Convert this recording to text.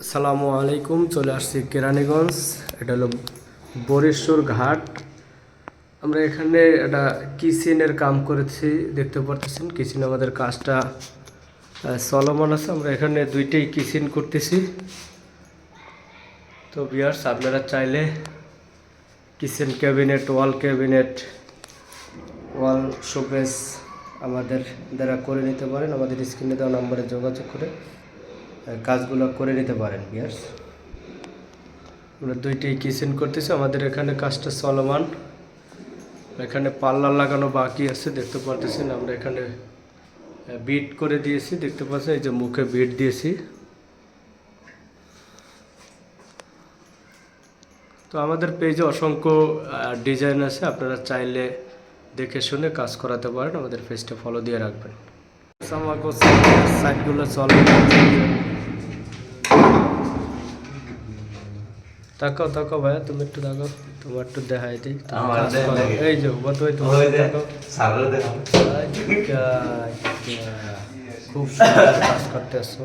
আসসালামু আলাইকুম। চলে আসছি কেরানীগঞ্জ। এটা হলো বরেশ্বর ঘাট। আমরা এখানে একটা কিচেনের কাম করেছি, দেখতে পারতেছেন। কিচেন আমাদের কাজটা চলমান আছে। আমরা এখানে দুইটাই কিচেন করতেছি। তো ভিউয়ার্স, আপনারা চাইলে কিচেন ক্যাবিনেট, ওয়াল ক্যাবিনেট, ওয়াল শোকেস আমাদের দ্বারা করে নিতে পারেন। আমাদের স্ক্রিনে দেওয়া নম্বরে যোগাযোগ করে কাজগুলো করে নিতে পারেন। ভিউয়ার্স, আমরা দুইটাই কিচেন করতেছি। আমাদের এখানে কাজটা চলমান। এখানে পাল্লা লাগানো বাকি আছে, দেখতে পারতেছেন। আমরা এখানে বিট করে দিয়েছি, দেখতে পাচ্ছেন। এই যে মুখে বিট দিয়েছি। তো আমাদের পেজে অসংখ্য ডিজাইন আছে, আপনারা চাইলে দেখে শুনে কাজ করাতে পারেন। আমাদের পেজটা ফলো দিয়ে রাখবেন। আমাকে সাইডগুলো চলে। তাকাও তাকাও ভাইয়া, তুমি একটু তাকাও, তোমার একটু দেখাই দিই। এই যে খুব সুন্দর কাজ করতে আসছো।